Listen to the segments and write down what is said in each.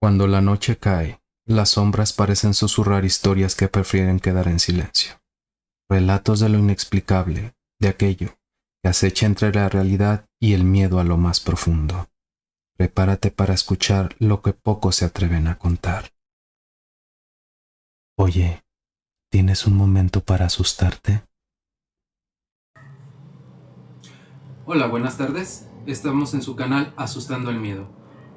Cuando la noche cae, las sombras parecen susurrar historias que prefieren quedar en silencio. Relatos de lo inexplicable, de aquello que acecha entre la realidad y el miedo a lo más profundo. Prepárate para escuchar lo que pocos se atreven a contar. Oye, ¿tienes un momento para asustarte? Hola, buenas tardes. Estamos en su canal Asustando el Miedo.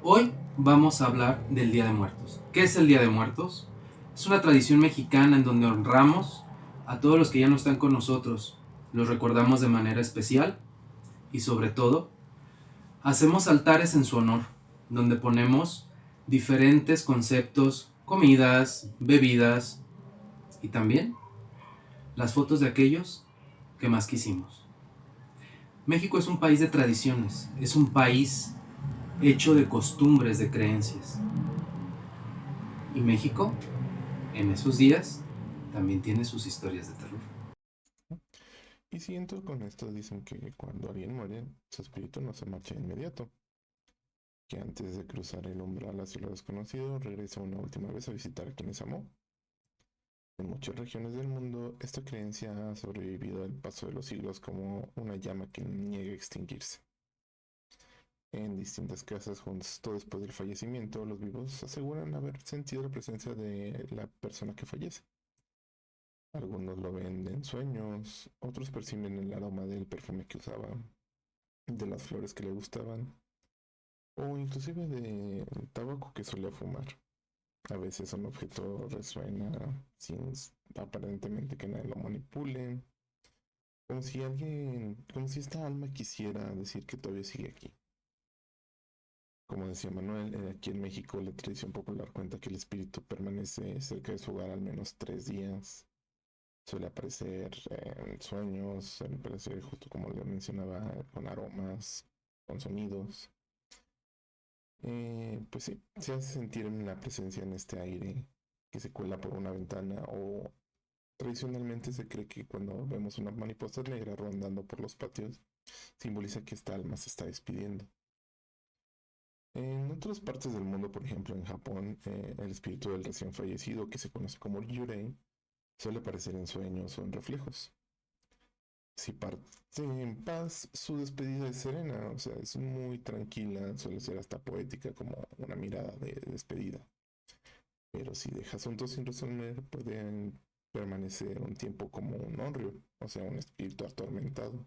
Hoy vamos a hablar del Día de Muertos. ¿Qué es el Día de Muertos? Es una tradición mexicana en donde honramos a todos los que ya no están con nosotros. Los recordamos de manera especial y sobre todo hacemos altares en su honor, donde ponemos diferentes conceptos, comidas, bebidas y también las fotos de aquellos que más quisimos. México es un país de tradiciones, es un país hecho de costumbres, de creencias. Y México, en esos días, también tiene sus historias de terror. Y siento con esto dicen que cuando alguien muere, su espíritu no se marcha de inmediato, que antes de cruzar el umbral hacia lo desconocido, regresa una última vez a visitar a quienes amó. En muchas regiones del mundo, esta creencia ha sobrevivido al paso de los siglos como una llama que niega extinguirse. En distintas casas, justo después del fallecimiento, los vivos aseguran haber sentido la presencia de la persona que fallece. Algunos lo ven en sueños, otros perciben el aroma del perfume que usaba, de las flores que le gustaban, o inclusive del tabaco que solía fumar. A veces un objeto resuena sin aparentemente que nadie lo manipule, como si esta alma quisiera decir que todavía sigue aquí. Como decía Manuel, aquí en México la tradición popular cuenta que el espíritu permanece cerca de su hogar al menos 3 días. Suele aparecer en sueños, suele aparecer justo como le mencionaba, con aromas, con sonidos. Pues sí, se hace sentir una presencia en este aire que se cuela por una ventana o tradicionalmente se cree que cuando vemos una mariposa negra rondando por los patios, simboliza que esta alma se está despidiendo. En otras partes del mundo, por ejemplo en Japón, el espíritu del recién fallecido, que se conoce como Yurei, suele aparecer en sueños o en reflejos. Si parte en paz, su despedida es serena, o sea, es muy tranquila, suele ser hasta poética como una mirada de despedida. Pero si deja asuntos sin resolver, pueden permanecer un tiempo como un onryo, o sea, un espíritu atormentado,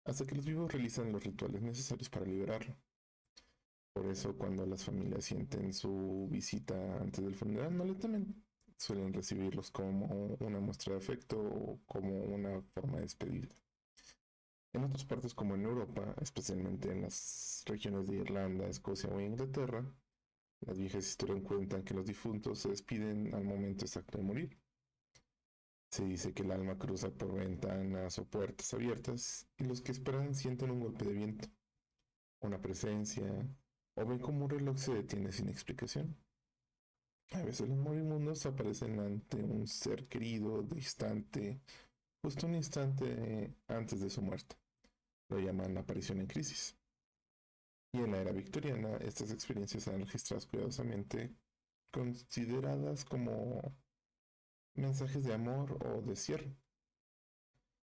hasta que los vivos realizan los rituales necesarios para liberarlo. Por eso, cuando las familias sienten su visita antes del funeral, no le temen. Suelen recibirlos como una muestra de afecto o como una forma de despedirse. En otras partes como en Europa, especialmente en las regiones de Irlanda, Escocia o Inglaterra, las viejas historias cuentan que los difuntos se despiden al momento exacto de morir. Se dice que el alma cruza por ventanas o puertas abiertas y los que esperan sienten un golpe de viento, una presencia o ven como un reloj se detiene sin explicación. A veces los moribundos aparecen ante un ser querido, distante, justo un instante antes de su muerte. Lo llaman la aparición en crisis. Y en la era victoriana, estas experiencias eran registradas cuidadosamente, consideradas como mensajes de amor o de cierre.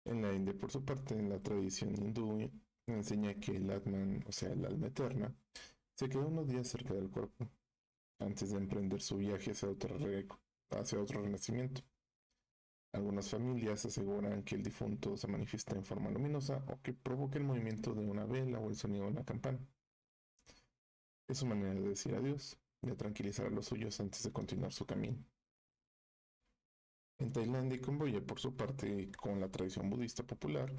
En la India, por su parte, en la tradición hindú enseña que el Atman, o sea, el alma eterna, se queda unos días cerca del cuerpo, antes de emprender su viaje hacia otro renacimiento. Algunas familias aseguran que el difunto se manifiesta en forma luminosa o que provoca el movimiento de una vela o el sonido de una campana. Es su manera de decir adiós, de tranquilizar a los suyos antes de continuar su camino. En Tailandia y Camboya, por su parte, con la tradición budista popular,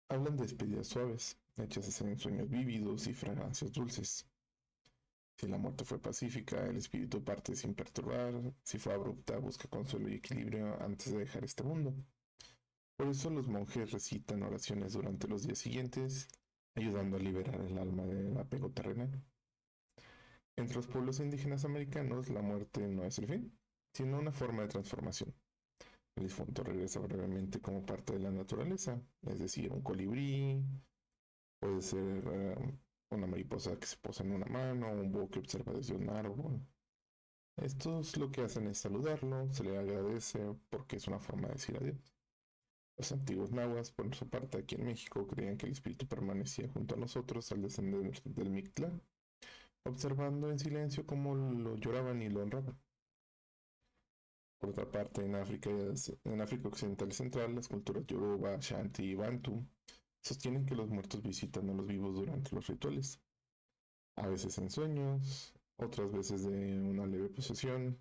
hablan de despedidas suaves, hechas en sueños vívidos y fragancias dulces. Si la muerte fue pacífica, el espíritu parte sin perturbar; si fue abrupta, busca consuelo y equilibrio antes de dejar este mundo. Por eso los monjes recitan oraciones durante los días siguientes, ayudando a liberar el alma del apego terrenal. Entre los pueblos indígenas americanos, la muerte no es el fin, sino una forma de transformación. El difunto regresa brevemente como parte de la naturaleza, es decir, un colibrí, puede ser una mariposa que se posa en una mano, un búho que observa desde un árbol. Estos lo que hacen es saludarlo, se le agradece porque es una forma de decir adiós. Los antiguos nahuas, por su parte, aquí en México, creían que el espíritu permanecía junto a nosotros al descender del Mictlán, observando en silencio cómo lo lloraban y lo honraban. Por otra parte, en África Occidental y Central, las culturas Yoruba, Shanti y Bantu sostienen que los muertos visitan a los vivos durante los rituales, a veces en sueños, otras veces de una leve posesión.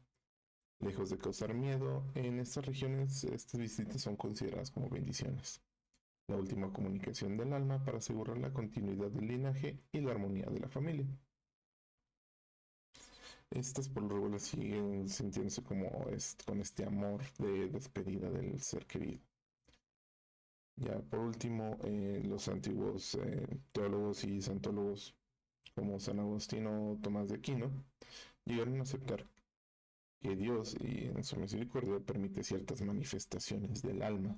Lejos de causar miedo, en estas regiones estas visitas son consideradas como bendiciones, la última comunicación del alma para asegurar la continuidad del linaje y la armonía de la familia. Estas por lo regular siguen sintiéndose como con este amor de despedida del ser querido. Ya por último, los antiguos teólogos y santólogos como San Agustín o Tomás de Aquino llegaron a aceptar que Dios y en su misericordia permite ciertas manifestaciones del alma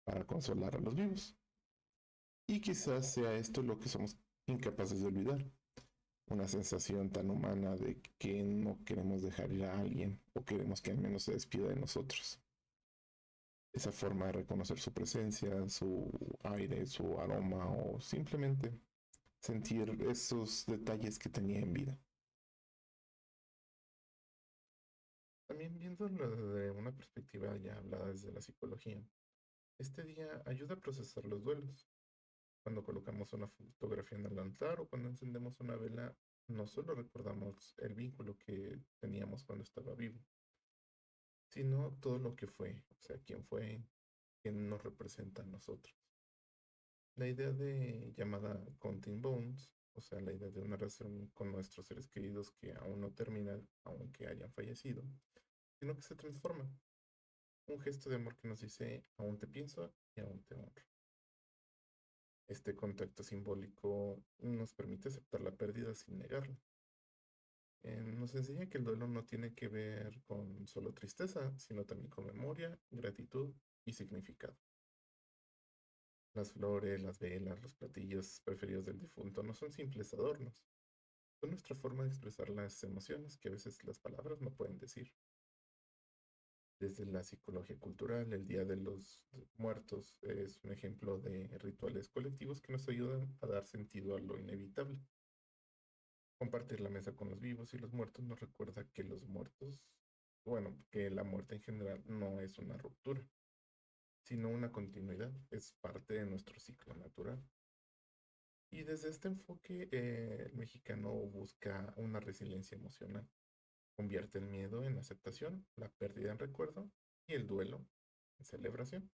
para consolar a los vivos. Y quizás sea esto lo que somos incapaces de olvidar, una sensación tan humana de que no queremos dejar ir a alguien o queremos que al menos se despida de nosotros. Esa forma de reconocer su presencia, su aire, su aroma o simplemente sentir esos detalles que tenía en vida. También viéndolo desde una perspectiva ya hablada desde la psicología, este día ayuda a procesar los duelos. Cuando colocamos una fotografía en el altar o cuando encendemos una vela, no solo recordamos el vínculo que teníamos cuando estaba vivo, sino todo lo que fue, o sea, quién fue, quién nos representa a nosotros. La idea de llamada Counting Bones, o sea, la idea de una relación con nuestros seres queridos que aún no termina, aunque hayan fallecido, sino que se transforma. Un gesto de amor que nos dice, aún te pienso y aún te honro. Este contacto simbólico nos permite aceptar la pérdida sin negarla. Nos enseña que el duelo no tiene que ver con solo tristeza, sino también con memoria, gratitud y significado. Las flores, las velas, los platillos preferidos del difunto no son simples adornos. Son nuestra forma de expresar las emociones que a veces las palabras no pueden decir. Desde la psicología cultural, el Día de los Muertos es un ejemplo de rituales colectivos que nos ayudan a dar sentido a lo inevitable. Compartir la mesa con los vivos y los muertos nos recuerda que que la muerte en general no es una ruptura, sino una continuidad, es parte de nuestro ciclo natural. Y desde este enfoque, el mexicano busca una resiliencia emocional. Convierte el miedo en aceptación, la pérdida en recuerdo y el duelo en celebración.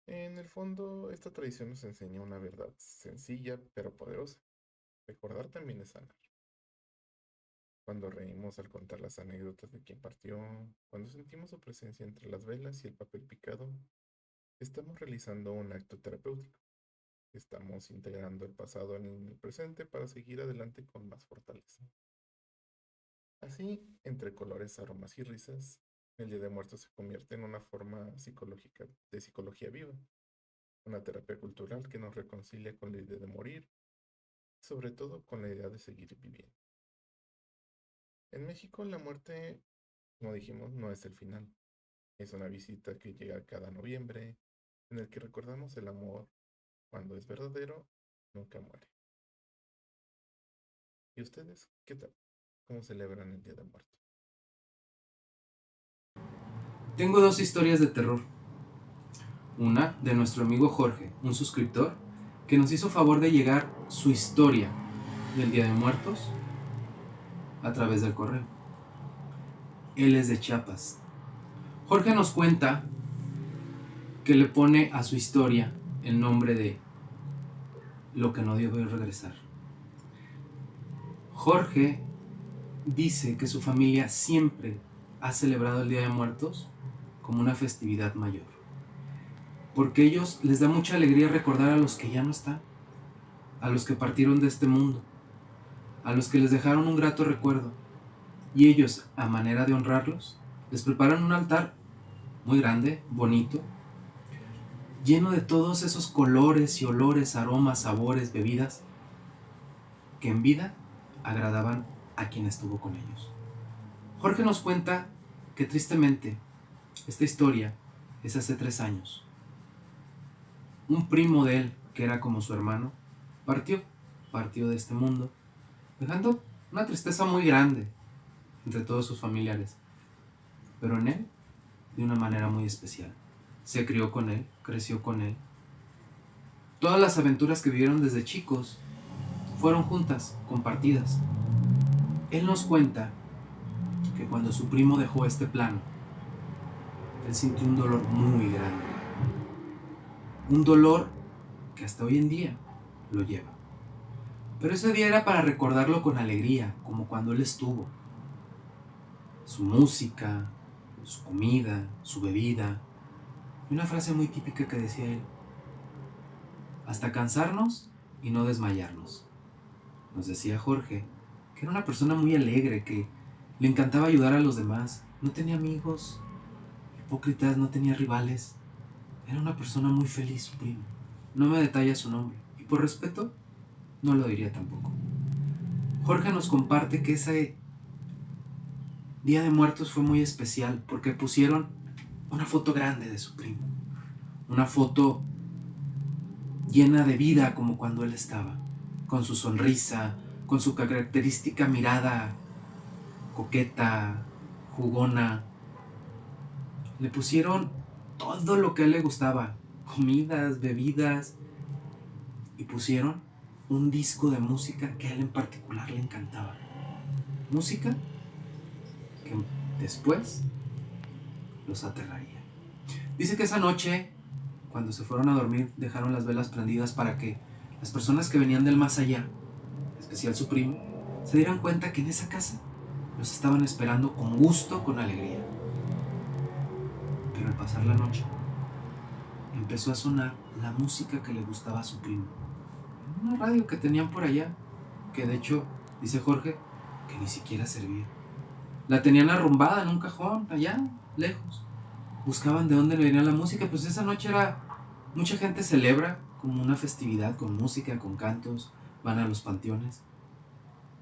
En el fondo, esta tradición nos enseña una verdad sencilla pero poderosa. Recordar también es sanar. Cuando reímos al contar las anécdotas de quien partió, cuando sentimos su presencia entre las velas y el papel picado, estamos realizando un acto terapéutico. Estamos integrando el pasado en el presente para seguir adelante con más fortaleza. Así, entre colores, aromas y risas, el Día de Muertos se convierte en una forma psicológica de psicología viva, una terapia cultural que nos reconcilia con la idea de morir y sobre todo con la idea de seguir viviendo. En México la muerte, como dijimos, no es el final. Es una visita que llega cada noviembre, en el que recordamos el amor cuando es verdadero, nunca muere. ¿Y ustedes qué tal? ¿Cómo celebran el Día de Muertos? Tengo dos historias de terror. Una de nuestro amigo Jorge, un suscriptor, que nos hizo favor de llegar su historia del Día de Muertos a través del correo. Él es de Chiapas. Jorge nos cuenta que le pone a su historia el nombre de Lo que no debe regresar. Jorge dice que su familia siempre ha celebrado el Día de Muertos como una festividad mayor, porque a ellos les da mucha alegría recordar a los que ya no están, a los que partieron de este mundo, a los que les dejaron un grato recuerdo, y ellos, a manera de honrarlos, les preparan un altar muy grande, bonito, lleno de todos esos colores y olores, aromas, sabores, bebidas que en vida agradaban a quien estuvo con ellos. Jorge nos cuenta que tristemente esta historia es hace 3 años. Un primo de él, que era como su hermano, partió de este mundo, dejando una tristeza muy grande entre todos sus familiares, pero en él de una manera muy especial. Se crió con él, creció con él. Todas las aventuras que vivieron desde chicos fueron juntas, compartidas. Él nos cuenta que cuando su primo dejó este plano, él sintió un dolor muy grande. Un dolor que hasta hoy en día lo lleva. Pero ese día era para recordarlo con alegría, como cuando él estuvo. Su música, su comida, su bebida. Y una frase muy típica que decía él: hasta cansarnos y no desmayarnos. Nos decía Jorge que era una persona muy alegre, que le encantaba ayudar a los demás. No tenía amigos hipócritas, no tenía rivales. Era una persona muy feliz, su primo. No me detalla su nombre, y por respeto no lo diría tampoco. Jorge nos comparte que ese Día de Muertos fue muy especial porque pusieron una foto grande de su primo. Una foto llena de vida como cuando él estaba, con su sonrisa, con su característica mirada coqueta, jugona. Le pusieron todo lo que a él le gustaba, comidas, bebidas, y pusieron un disco de música que a él en particular le encantaba. Música que después los aterraría. Dice que esa noche, cuando se fueron a dormir, dejaron las velas prendidas para que las personas que venían del más allá, en especial su primo, se dieran cuenta que en esa casa los estaban esperando con gusto, con alegría. Pero al pasar la noche, empezó a sonar la música que le gustaba a su primo. En una radio que tenían por allá, que de hecho, dice Jorge, que ni siquiera servía. La tenían arrumbada en un cajón, allá, lejos. Buscaban de dónde venía la música, pues esa noche mucha gente celebra como una festividad, con música, con cantos, van a los panteones.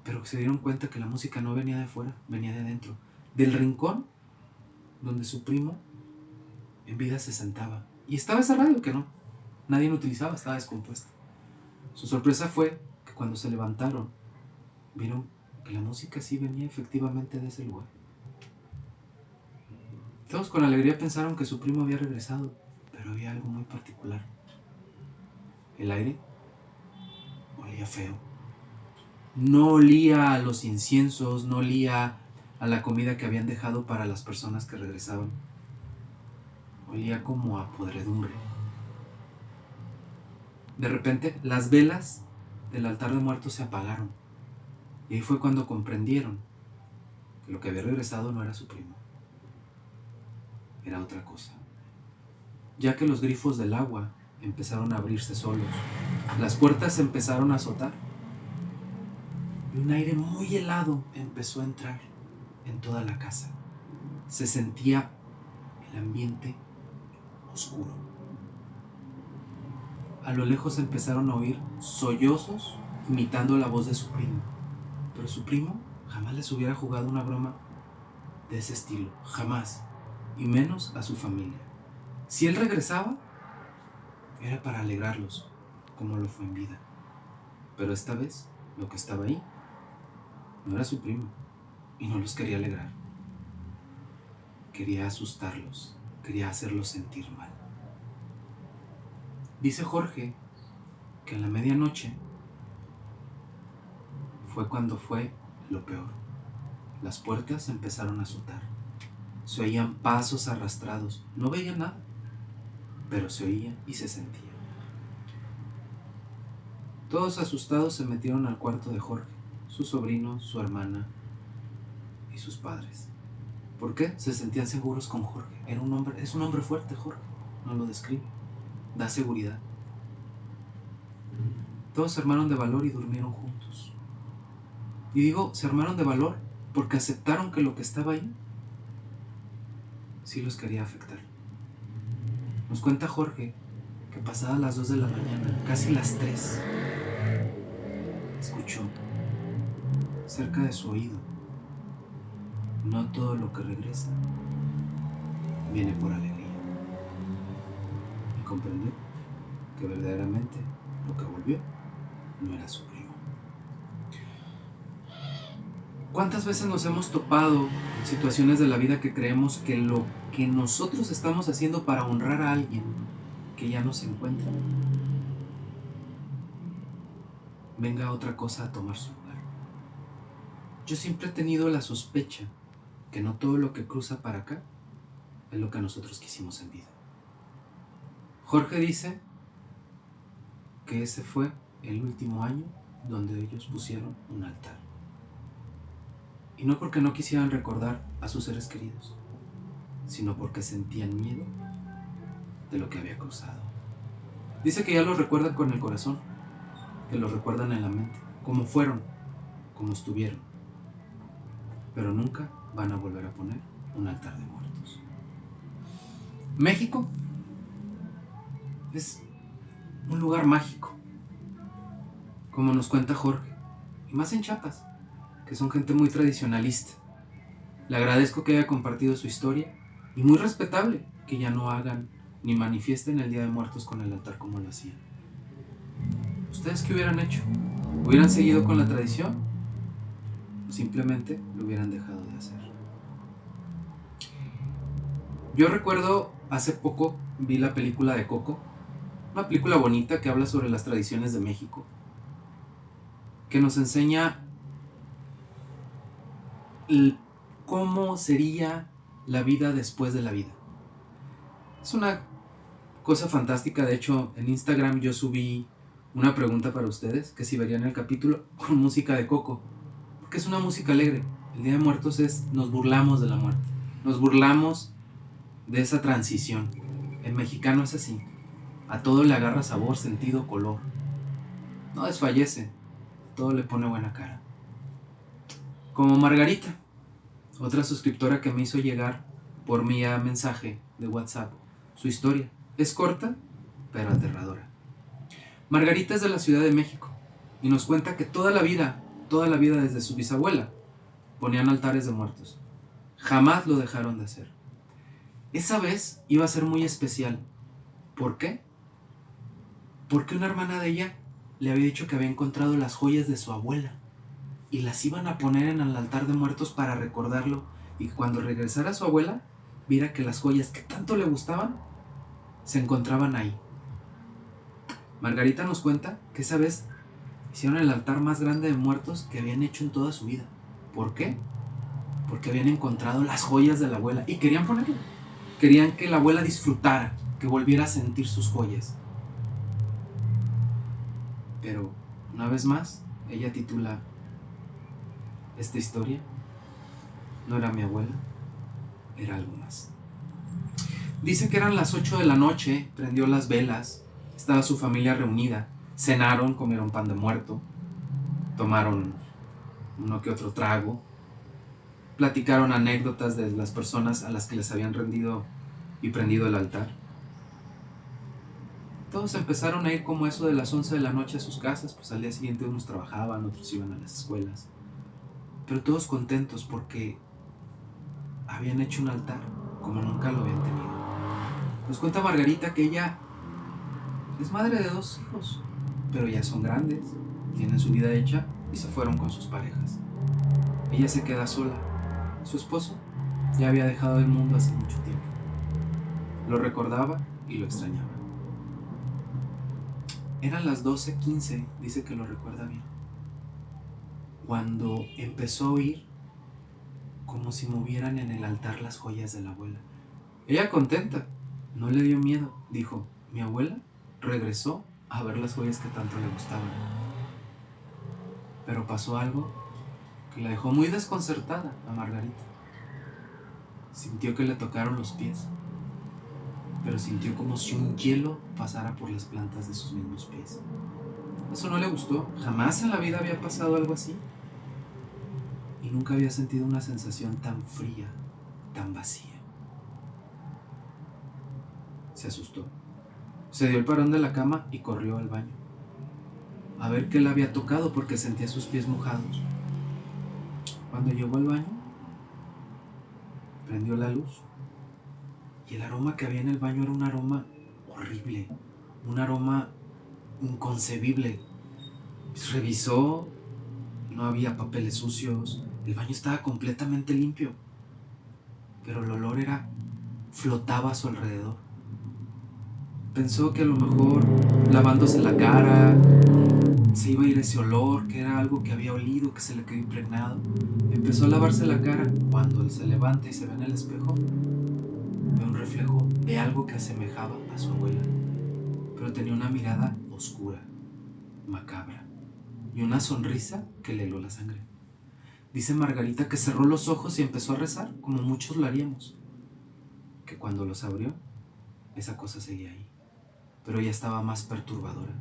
Pero se dieron cuenta que la música no venía de fuera, venía de adentro, del rincón donde su primo en vida se sentaba. Y estaba esa radio que nadie lo utilizaba, estaba descompuesta. Su sorpresa fue que cuando se levantaron, vieron que la música sí venía efectivamente de ese lugar. Todos con alegría pensaron que su primo había regresado, pero había algo muy particular. El aire olía feo. No olía a los inciensos, no olía a la comida que habían dejado para las personas que regresaban. Olía como a podredumbre. De repente, las velas del altar de muertos se apagaron. Y ahí fue cuando comprendieron que lo que había regresado no era su primo. Era otra cosa. Ya que los grifos del agua empezaron a abrirse solos, las puertas se empezaron a azotar y un aire muy helado empezó a entrar en toda la casa. Se sentía el ambiente oscuro. A lo lejos empezaron a oír sollozos imitando la voz de su primo. Pero su primo jamás les hubiera jugado una broma de ese estilo, jamás, y menos a su familia. Si él regresaba, era para alegrarlos, como lo fue en vida. Pero esta vez, lo que estaba ahí no era su primo, y no los quería alegrar. Quería asustarlos, quería hacerlos sentir mal. Dice Jorge que en la medianoche fue cuando fue lo peor. Las puertas empezaron a azotar. Se oían pasos arrastrados. No veían nada, pero se oía y se sentía. Todos asustados se metieron al cuarto de Jorge, su sobrino, su hermana y sus padres. ¿Por qué? Se sentían seguros con Jorge. Es un hombre fuerte, Jorge. No lo describe. Da seguridad. Todos se armaron de valor y durmieron juntos. Y digo, se armaron de valor porque aceptaron que lo que estaba ahí sí los quería afectar. Nos cuenta Jorge que pasadas las 2 de la mañana, casi las 3, escuchó cerca de su oído: no todo lo que regresa viene por alegría. Y comprendió que verdaderamente lo que volvió no era su primo. ¿Cuántas veces nos hemos topado en situaciones de la vida que creemos que lo que nosotros estamos haciendo para honrar a alguien que ya no se encuentra, venga otra cosa a tomar su lugar? Yo siempre he tenido la sospecha que no todo lo que cruza para acá es lo que nosotros quisimos en vida. Jorge dice que ese fue el último año donde ellos pusieron un altar. Y no porque no quisieran recordar a sus seres queridos, sino porque sentían miedo de lo que había cruzado. Dice que ya los recuerdan con el corazón, que los recuerdan en la mente, como fueron, como estuvieron, pero nunca van a volver a poner un altar de muertos. México es un lugar mágico, como nos cuenta Jorge, y más en Chiapas, que son gente muy tradicionalista. Le agradezco que haya compartido su historia, y muy respetable que ya no hagan ni manifiesten el Día de Muertos con el altar como lo hacían. ¿Ustedes qué hubieran hecho? ¿Hubieran seguido con la tradición? ¿O simplemente lo hubieran dejado de hacer? Yo recuerdo hace poco vi la película de Coco, una película bonita que habla sobre las tradiciones de México, que nos enseña cómo sería la vida después de la vida. Es una cosa fantástica. De hecho, en Instagram yo subí una pregunta para ustedes, que si verían el capítulo con música de Coco, porque es una música alegre. El Día de Muertos nos burlamos de la muerte, nos burlamos de esa transición. El mexicano es así, a todo le agarra sabor, sentido, color, no desfallece, todo le pone buena cara. Como Margarita, otra suscriptora que me hizo llegar por vía mensaje de WhatsApp su historia. Es corta, pero aterradora. Margarita es de la Ciudad de México y nos cuenta que toda la vida desde su bisabuela, ponían altares de muertos. Jamás lo dejaron de hacer. Esa vez iba a ser muy especial. ¿Por qué? Porque una hermana de ella le había dicho que había encontrado las joyas de su abuela y las iban a poner en el altar de muertos para recordarlo, y cuando regresara su abuela viera que las joyas que tanto le gustaban se encontraban ahí. Margarita nos cuenta que esa vez hicieron el altar más grande de muertos que habían hecho en toda su vida. ¿Por qué? Porque habían encontrado las joyas de la abuela y querían ponerlo. Querían que la abuela disfrutara, que volviera a sentir sus joyas. Pero, una vez más, ella titula esta historia: no era mi abuela, era algo más. Dice que eran las 8 de la noche, prendió las velas, estaba su familia reunida, cenaron, comieron pan de muerto, tomaron uno que otro trago, platicaron anécdotas de las personas a las que les habían rendido y prendido el altar. Todos empezaron a ir como eso de las 11 de la noche a sus casas, pues al día siguiente unos trabajaban, otros iban a las escuelas, pero todos contentos porque habían hecho un altar como nunca lo habían tenido. Nos cuenta Margarita que ella es madre de 2 hijos, pero ya son grandes, tienen su vida hecha y se fueron con sus parejas. Ella se queda sola. Su esposo ya había dejado el mundo hace mucho tiempo. Lo recordaba y lo extrañaba. Eran las 12:15, dice que lo recuerda bien, cuando empezó a oír como si movieran en el altar las joyas de la abuela. Ella, contenta, no le dio miedo, dijo: mi abuela regresó a ver las joyas que tanto le gustaban. Pero pasó algo que la dejó muy desconcertada a Margarita. Sintió que le tocaron los pies, pero sintió como si un hielo pasara por las plantas de sus mismos pies. Eso no le gustó, jamás en la vida había pasado algo así. Y nunca había sentido una sensación tan fría, tan vacía. Se asustó, Se dio el parón de la cama y corrió al baño a ver qué le había tocado porque sentía sus pies mojados. Cuando llegó al baño, prendió la luz y el aroma que había en el baño era un aroma horrible, un aroma inconcebible. Revisó, no había papeles sucios, el baño estaba completamente limpio, pero el olor flotaba a su alrededor. Pensó que a lo mejor lavándose la cara se iba a ir ese olor, que era algo que había olido, que se le quedó impregnado. Empezó a lavarse la cara. Cuando él se levanta y se ve en el espejo, ve un reflejo de algo que asemejaba a su abuela, pero tenía una mirada oscura, macabra, y una sonrisa que le heló la sangre. Dice Margarita que cerró los ojos y empezó a rezar, como muchos lo haríamos, que cuando los abrió, esa cosa seguía ahí, pero ella estaba más perturbadora,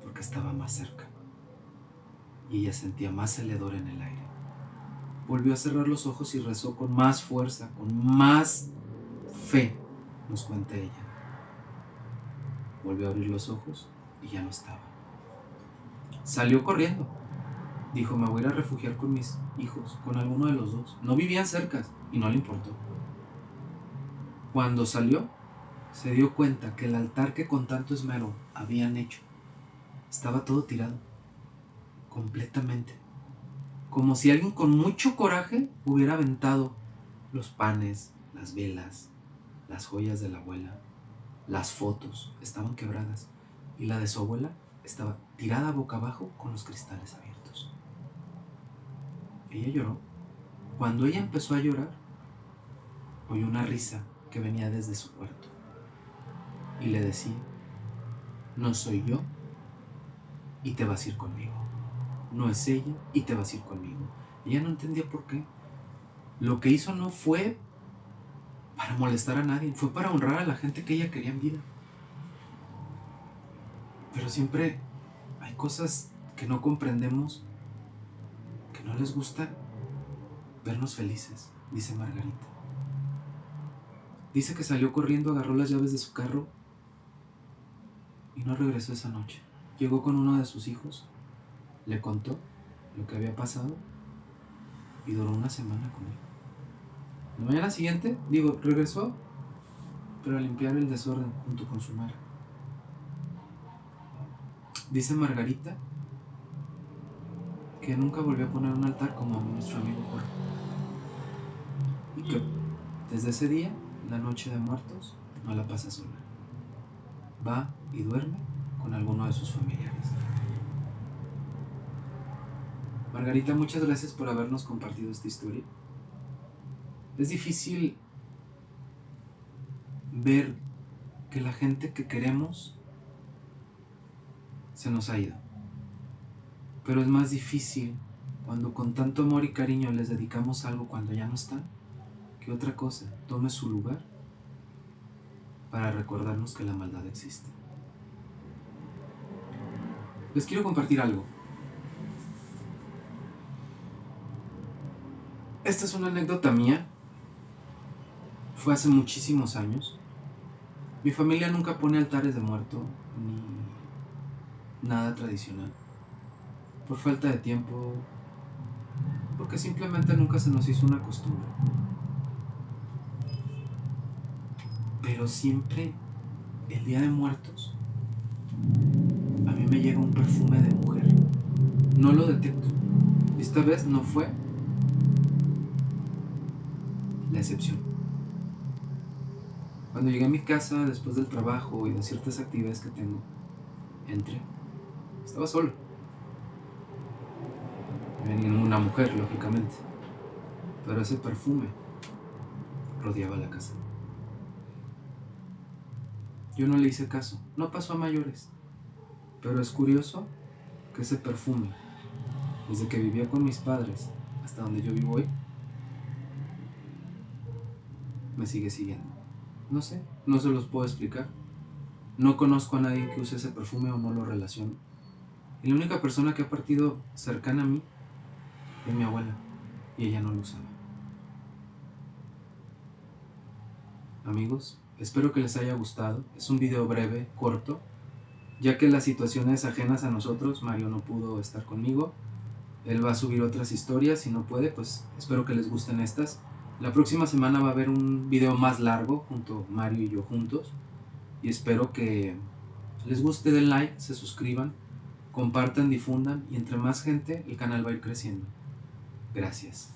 porque estaba más cerca, y ella sentía más el hedor en el aire. Volvió a cerrar los ojos y rezó con más fuerza, con más fe, nos cuenta ella. Volvió a abrir los ojos y ya no estaba. Salió corriendo. Dijo, me voy a ir a refugiar con mis hijos, con alguno de los dos. No vivían cerca y no le importó. Cuando salió, se dio cuenta que el altar que con tanto esmero habían hecho estaba todo tirado, completamente. Como si alguien con mucho coraje hubiera aventado los panes, las velas, las joyas de la abuela, las fotos estaban quebradas y la de su abuela estaba tirada boca abajo con los cristales abiertos. Ella lloró. Cuando ella empezó a llorar, oyó una risa que venía desde su cuarto y le decía, no soy yo y te vas a ir conmigo. No es ella y te vas a ir conmigo. Ella no entendía por qué. Lo que hizo no fue para molestar a nadie, fue para honrar a la gente que ella quería en vida. Pero siempre hay cosas que no comprendemos, que no les gusta vernos felices, dice Margarita. Dice que salió corriendo, agarró las llaves de su carro y no regresó esa noche. Llegó con uno de sus hijos, le contó lo que había pasado y duró una semana con él. La mañana siguiente, regresó, pero a limpiar el desorden junto con su madre. Dice Margarita que nunca volvió a poner un altar como nuestro amigo Jorge. Y que desde ese día, la noche de muertos, no la pasa sola. Va y duerme con alguno de sus familiares. Margarita, muchas gracias por habernos compartido esta historia. Es difícil ver que la gente que queremos se nos ha ido. Pero es más difícil cuando con tanto amor y cariño les dedicamos algo cuando ya no están, que otra cosa tome su lugar para recordarnos que la maldad existe. Les quiero compartir algo. Esta es una anécdota mía. Fue hace muchísimos años. Mi familia nunca pone altares de muerto ni nada tradicional. Por falta de tiempo, porque simplemente nunca se nos hizo una costumbre. Pero siempre, el Día de Muertos, a mí me llega un perfume de mujer. No lo detecto. Esta vez no fue la excepción. Cuando llegué a mi casa después del trabajo y de ciertas actividades que tengo, entré. Estaba solo. No había ninguna mujer, lógicamente. Pero ese perfume rodeaba la casa. Yo no le hice caso. No pasó a mayores. Pero es curioso que ese perfume, desde que vivía con mis padres hasta donde yo vivo hoy, me sigue siguiendo. No sé, no se los puedo explicar. No conozco a nadie que use ese perfume o no lo relaciono. Y la única persona que ha partido cercana a mí es mi abuela, y ella no lo usaba. Amigos, Espero que les haya gustado. Es un video breve, corto, ya que las situaciones ajenas a nosotros, Mario no pudo estar conmigo. Él va a subir otras historias, si no puede, pues espero que les gusten estas. La próxima semana va a haber un video más largo, junto Mario y yo juntos. Y espero que les guste, den like, se suscriban, compartan, difundan y entre más gente el canal va a ir creciendo. Gracias.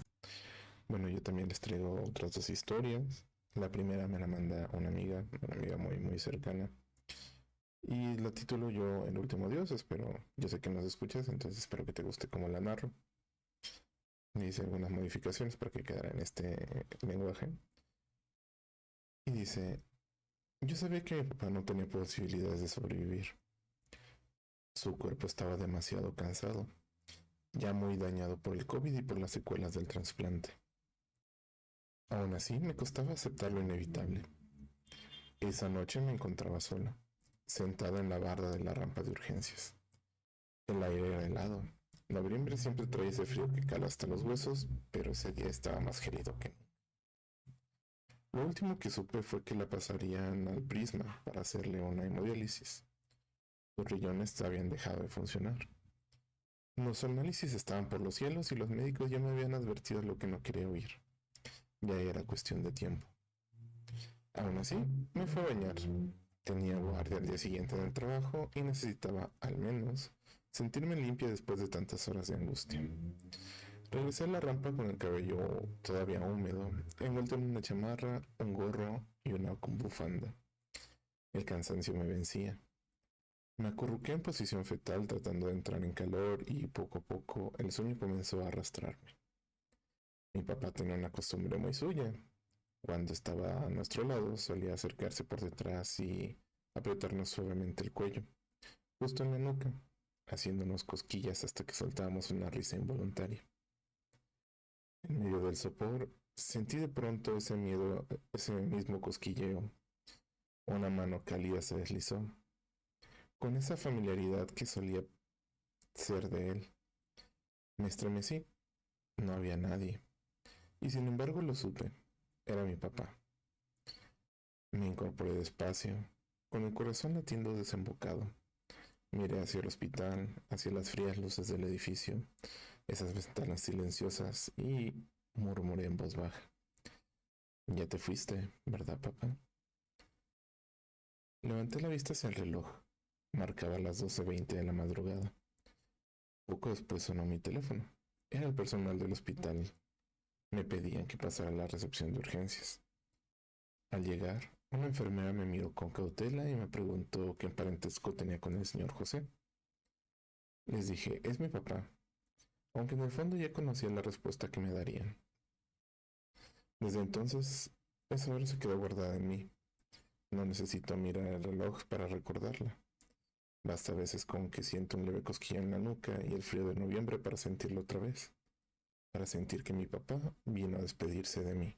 Bueno, yo también les traigo otras dos historias. La primera me la manda una amiga muy, muy cercana. Y la titulo yo El último dios. Espero, yo sé que nos escuchas, entonces espero que te guste cómo la narro. Le hice algunas modificaciones para que quedara en este lenguaje. Y dice, yo sabía que mi papá no tenía posibilidades de sobrevivir. Su cuerpo estaba demasiado cansado, ya muy dañado por el COVID y por las secuelas del trasplante. Aún así, me costaba aceptar lo inevitable. Esa noche me encontraba sola, sentada en la barda de la rampa de urgencias. El aire era helado. Noviembre siempre trae ese frío que cala hasta los huesos, pero ese día estaba más gelido que nunca. Lo último que supe fue que la pasarían al Prisma para hacerle una hemodiálisis. Sus riñones habían dejado de funcionar. Los análisis estaban por los cielos y los médicos ya me habían advertido lo que no quería oír. Ya era cuestión de tiempo. Aún así, me fue a bañar. Tenía guardia al día siguiente en el trabajo y necesitaba, al menos, sentirme limpia después de tantas horas de angustia. Regresé a la rampa con el cabello todavía húmedo, envuelto en una chamarra, un gorro y una bufanda. El cansancio me vencía. Me acurruqué en posición fetal tratando de entrar en calor y poco a poco el sueño comenzó a arrastrarme. Mi papá tenía una costumbre muy suya. Cuando estaba a nuestro lado solía acercarse por detrás y apretarnos suavemente el cuello, justo en la nuca, haciéndonos cosquillas hasta que soltábamos una risa involuntaria. En medio del sopor sentí de pronto ese mismo cosquilleo. Una mano cálida se deslizó, con esa familiaridad que solía ser de él. Me estremecí. No había nadie. Y sin embargo lo supe. Era mi papá. Me incorporé despacio, con el corazón latiendo desembocado. Miré hacia el hospital, hacia las frías luces del edificio, esas ventanas silenciosas y murmuré en voz baja. Ya te fuiste, ¿verdad, papá? Levanté la vista hacia el reloj. Marcaba las 12:20 de la madrugada. Poco después sonó mi teléfono. Era el personal del hospital. Me pedían que pasara a la recepción de urgencias. Al llegar, una enfermera me miró con cautela y me preguntó qué parentesco tenía con el señor José. Les dije, es mi papá, aunque en el fondo ya conocía la respuesta que me darían. Desde entonces, esa hora se quedó guardada en mí. No necesito mirar el reloj para recordarla. Basta a veces con que siento un leve cosquillo en la nuca y el frío de noviembre para sentirlo otra vez, para sentir que mi papá vino a despedirse de mí.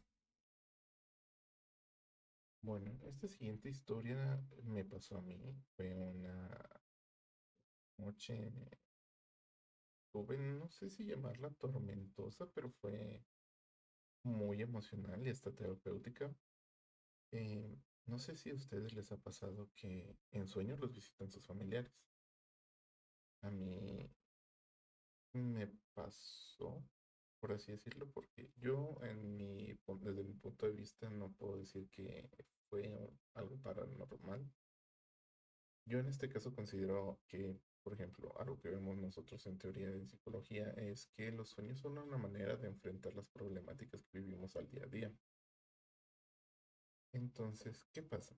Bueno, esta siguiente historia me pasó a mí. Fue una noche joven, no sé si llamarla tormentosa, pero fue muy emocional y hasta terapéutica. No sé si a ustedes les ha pasado que en sueños los visitan sus familiares. A mí me pasó, por así decirlo, porque yo desde mi punto de vista no puedo decir que fue algo paranormal. Yo en este caso considero que, por ejemplo, algo que vemos nosotros en teoría de psicología es que los sueños son una manera de enfrentar las problemáticas que vivimos al día a día. Entonces, ¿qué pasa?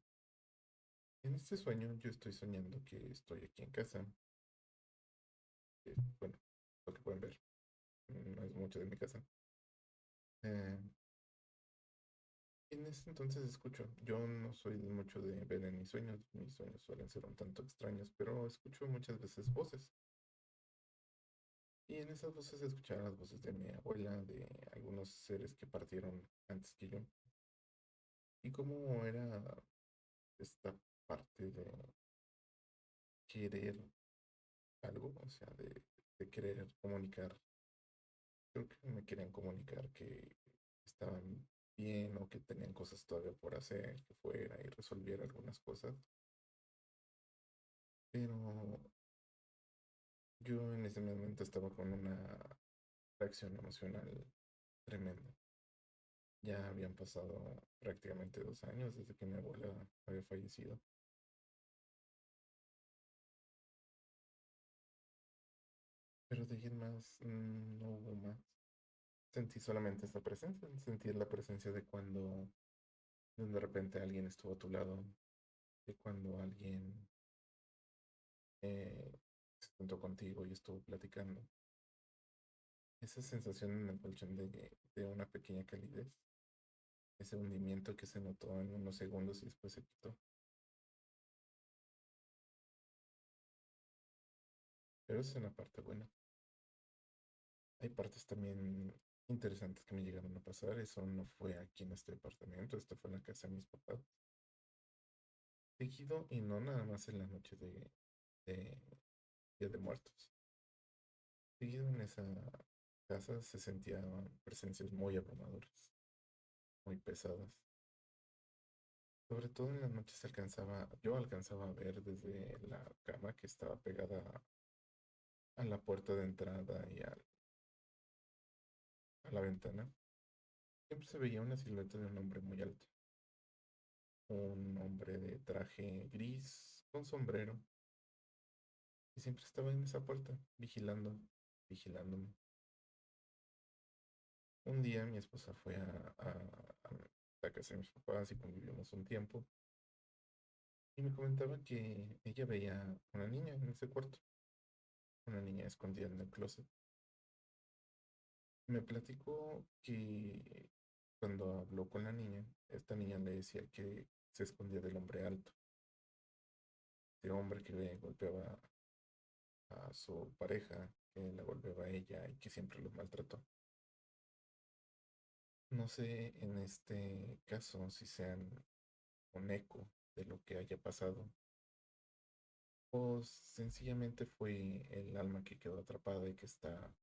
En este sueño yo estoy soñando que estoy aquí en casa. Bueno, lo que pueden ver, no es mucho de mi casa. Eh, en ese entonces escucho, yo no soy mucho de ver en mis sueños suelen ser un tanto extraños, pero escucho muchas veces voces. Y en esas voces escuchaba las voces de mi abuela, de algunos seres que partieron antes que yo. Y cómo era esta parte de querer algo, o sea, de querer comunicar. Creo que me querían comunicar que estaban bien o que tenían cosas todavía por hacer, que fuera y resolviera algunas cosas. Pero yo en ese momento estaba con una reacción emocional tremenda. Ya habían pasado prácticamente 2 años desde que mi abuela había fallecido. Pero de ahí en más no hubo más. Sentí solamente esta presencia, sentí la presencia de cuando de repente alguien estuvo a tu lado, de cuando alguien se juntó contigo y estuvo platicando. Esa sensación en el colchón de una pequeña calidez, ese hundimiento que se notó en unos segundos y después se quitó. Pero esa es una parte buena. Hay partes también interesantes que me llegaron a pasar. Eso no fue aquí en este departamento, esto fue en la casa de mis papás. Seguido y no nada más en la noche de Día de Muertos. Seguido en esa casa se sentían presencias muy abrumadoras, muy pesadas. Sobre todo en las noches yo alcanzaba a ver desde la cama que estaba pegada a la puerta de entrada y a la ventana. Siempre se veía una silueta de un hombre muy alto. Un hombre de traje gris con sombrero. Y siempre estaba en esa puerta, vigilándome. Un día mi esposa fue a la casa de mis papás y convivimos un tiempo. Y me comentaba que ella veía una niña en ese cuarto, una niña escondida en el closet. Me platicó que cuando habló con la niña, esta niña le decía que se escondía del hombre alto, de hombre que le golpeaba a su pareja, que la golpeaba a ella y que siempre los maltrató. No sé en este caso si sean un eco de lo que haya pasado o sencillamente fue el alma que quedó atrapada y que está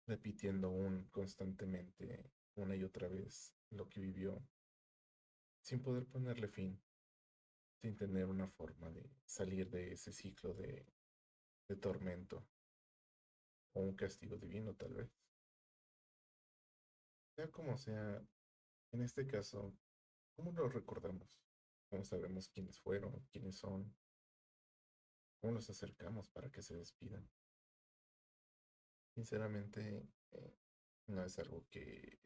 repitiendo constantemente una y otra vez lo que vivió sin poder ponerle fin, sin tener una forma de salir de ese ciclo de tormento o un castigo divino tal vez. Sea como sea, en este caso, ¿cómo lo recordamos? ¿Cómo sabemos quiénes fueron, quiénes son? ¿Cómo los acercamos para que se despidan? Sinceramente, no es algo que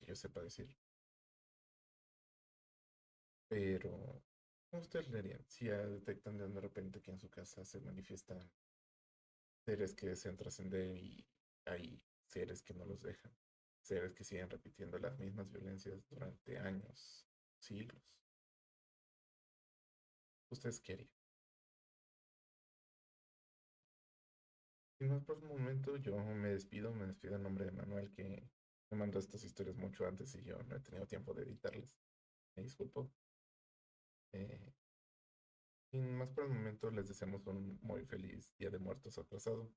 yo sepa decir. Pero, ¿cómo ustedes le harían si ya detectan de repente que en su casa se manifiestan seres que desean trascender y hay seres que no los dejan? Seres que siguen repitiendo las mismas violencias durante años, siglos. ¿Ustedes qué harían? Sin más por un momento, yo me despido en nombre de Manuel, que me mandó estas historias mucho antes y yo no he tenido tiempo de editarlas. Me disculpo. Eh, Sin más por el momento, les deseamos un muy feliz Día de Muertos atrasado.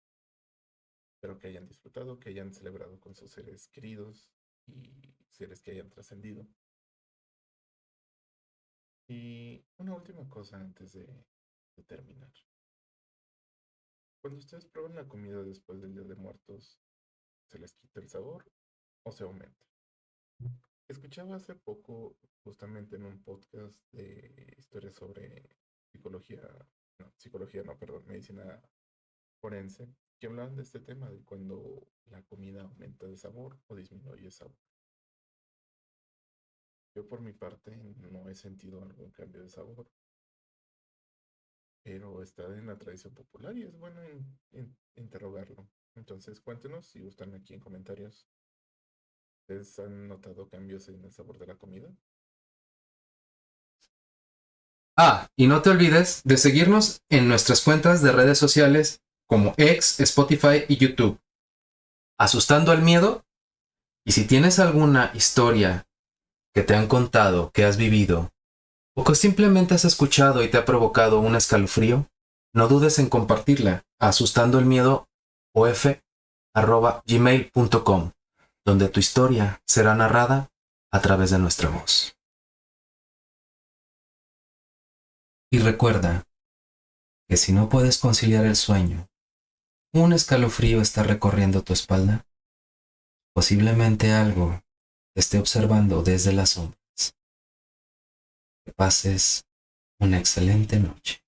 Espero que hayan disfrutado, que hayan celebrado con sus seres queridos y seres que hayan trascendido. Y una última cosa antes de terminar. Cuando ustedes prueban la comida después del Día de Muertos, ¿se les quita el sabor o se aumenta? Escuchaba hace poco, justamente en un podcast de historias sobre psicología no, perdón, medicina forense, que hablaban de este tema, de cuando la comida aumenta de sabor o disminuye de sabor. Yo por mi parte no he sentido algún cambio de sabor, pero está en la tradición popular y es bueno interrogarlo. Entonces cuéntenos si gustan aquí en comentarios. ¿Ustedes han notado cambios en el sabor de la comida? Ah, y no te olvides de seguirnos en nuestras cuentas de redes sociales como X, Spotify y YouTube. Asustando al miedo. Y si tienes alguna historia que te han contado, que has vivido, o que simplemente has escuchado y te ha provocado un escalofrío, no dudes en compartirla a asustandoelmiedo.gmail.com, donde tu historia será narrada a través de nuestra voz. Y recuerda que si no puedes conciliar el sueño, un escalofrío está recorriendo tu espalda, posiblemente algo te esté observando desde las sombras. Que pases una excelente noche.